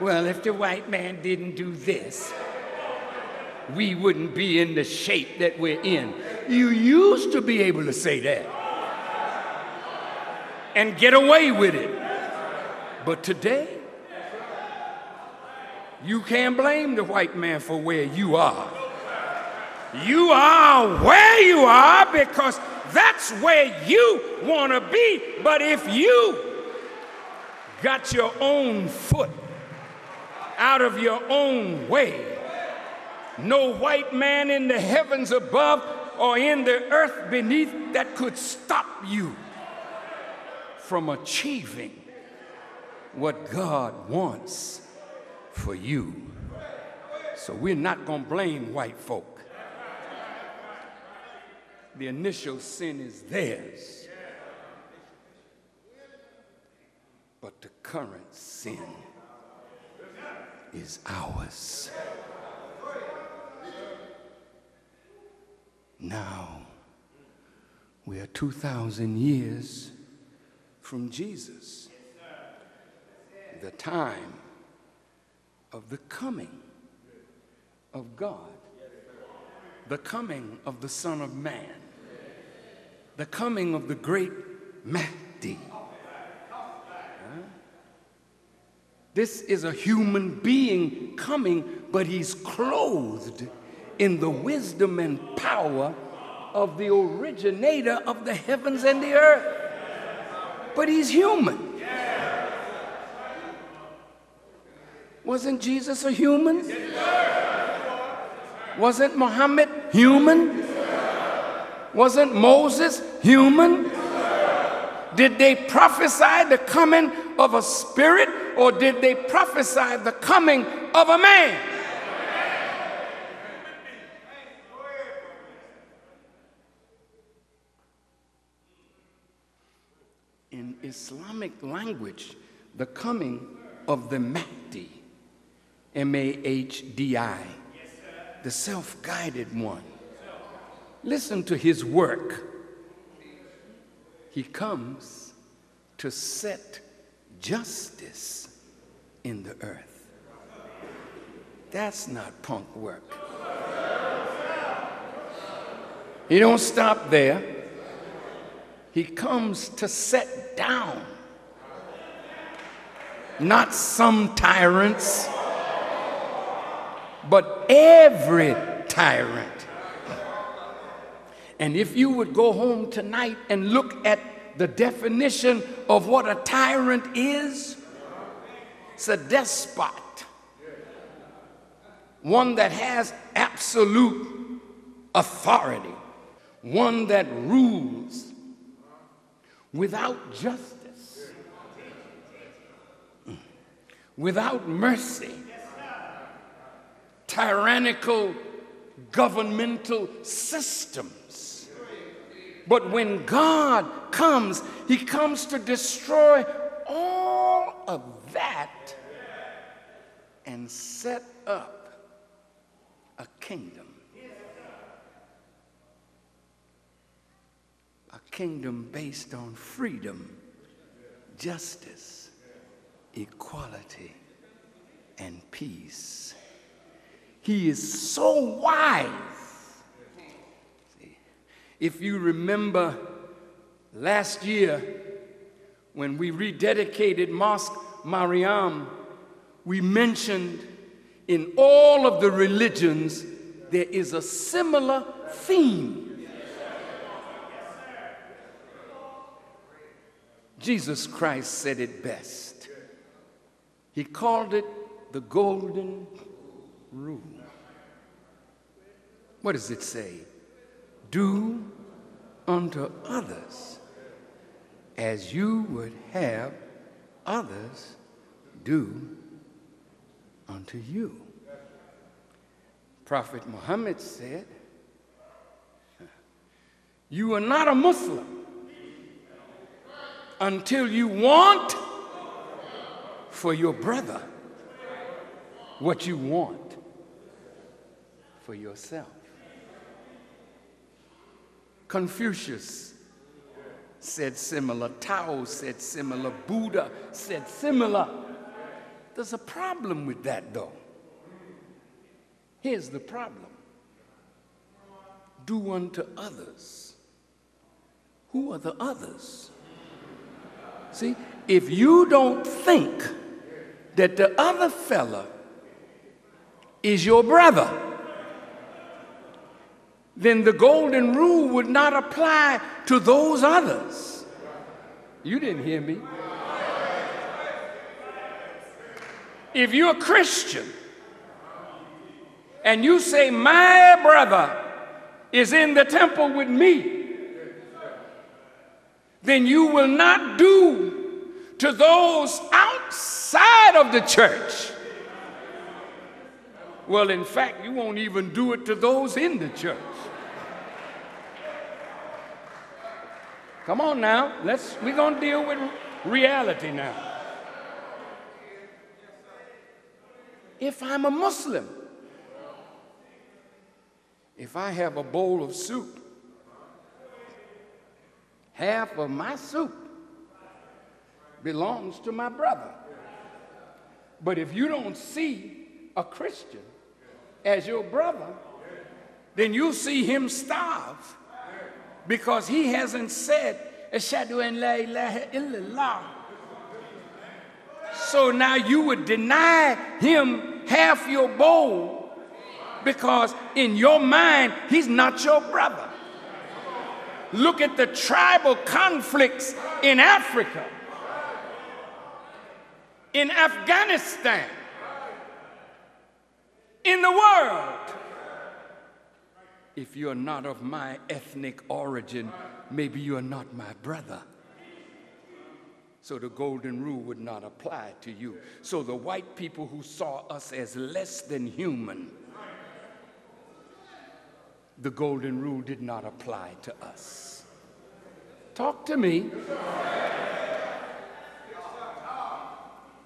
Well, if the white man didn't do this, we wouldn't be in the shape that we're in. You used to be able to say that and get away with it. But today, you can't blame the white man for where you are. You are where you are because that's where you want to be. But if you got your own foot out of your own way, no white man in the heavens above or in the earth beneath that could stop you from achieving what God wants for you. So we're not going to blame white folk. The initial sin is theirs, but the current sin is ours. Now, we are 2,000 years from Jesus, the time of the coming of God, the coming of the Son of Man, the coming of the great Mahdi. This is a human being coming, but he's clothed in the wisdom and power of the originator of the heavens and the earth. But he's human. Wasn't Jesus a human? Wasn't Muhammad human? Wasn't Moses human? Did they prophesy the coming of a spirit, or did they prophesy the coming of a man? In Islamic language, the coming of the Mahdi, M-A-H-D-I, the self-guided one. Listen to his work. He comes to set justice in the earth. That's not punk work. He don't stop there. He comes to set down, not some tyrants, but every tyrant. And if you would go home tonight and look at the definition of what a tyrant is, it's a despot, one that has absolute authority, one that rules without justice, without mercy, tyrannical governmental systems. But when God comes, he comes to destroy all of that and set up a kingdom. A kingdom based on freedom, justice, equality, and peace. He is so wise. If you remember last year when we rededicated Mosque Mariam, we mentioned in all of the religions there is a similar theme. Jesus Christ said it best. He called it the golden rule. What does it say? Do unto others as you would have others do unto you. Prophet Muhammad said, you are not a Muslim until you want for your brother what you want for yourself. Confucius said similar, Tao said similar, Buddha said similar. there's a problem with that, though. Here's the problem. Do unto others. Who are the others? See, if you don't think that the other fella is your brother, then the golden rule would not apply to those others. You didn't hear me. If you're a Christian and you say, my brother is in the temple with me, then you will not do to those outside of the church. Well, in fact, you won't even do it to those in the church. Come on now, we're going to deal with reality now. If I'm a Muslim, if I have a bowl of soup, half of my soup belongs to my brother. But if you don't see a Christian as your brother, then you'll see him starve because he hasn't said, Ashhadu an la ilaha illallah. So now you would deny him half your bowl because in your mind, he's not your brother. Look at the tribal conflicts in Africa, in Afghanistan, in the world. If you're not of my ethnic origin, maybe you're not my brother. So the golden rule would not apply to you. So the white people who saw us as less than human, the golden rule did not apply to us. Talk to me.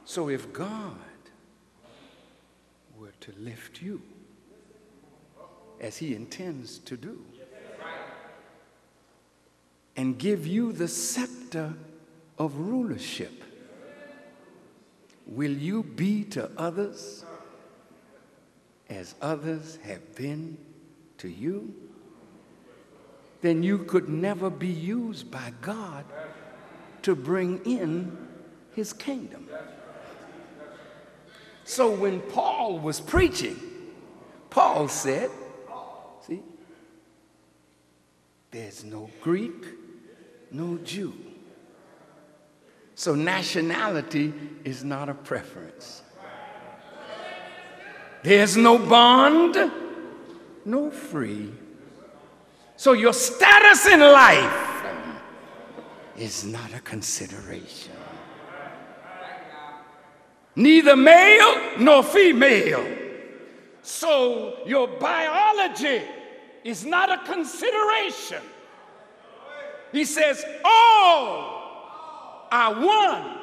So if God were to lift you, as he intends to do, and give you the scepter of rulership, will you be to others as others have been to you? Then you could never be used by God to bring in his kingdom. So when Paul was preaching, Paul said, see, there's no Greek, no Jew. So nationality is not a preference. There's no bond, no free. So your status in life is not a consideration. Neither male nor female. So your biology is not a consideration. He says, all are one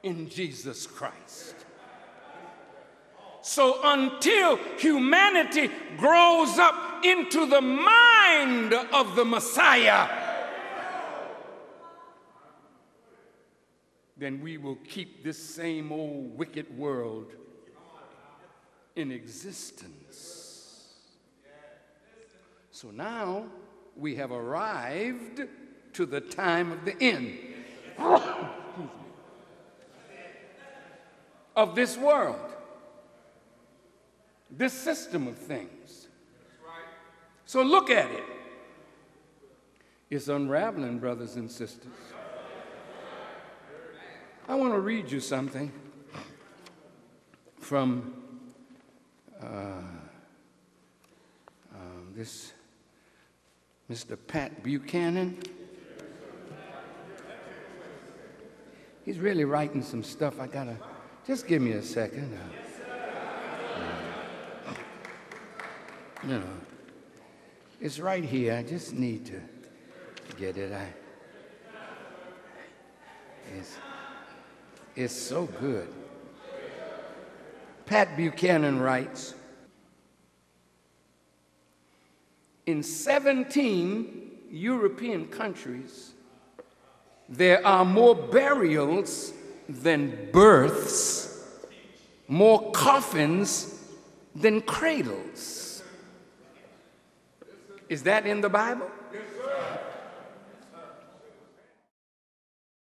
in Jesus Christ. So until humanity grows up into the mind of the Messiah, then we will keep this same old wicked world in existence. So now we have arrived to the time of the end of this world, this system of things. So look at it. It's unraveling, brothers and sisters. I want to read you something from this Mr. Pat Buchanan. He's really writing some stuff. I gotta, just give me a second. You know, it's right here. I just need to get it. It's so good. Pat Buchanan writes, in 17 European countries, there are more burials than births, more coffins than cradles. Is that in the Bible?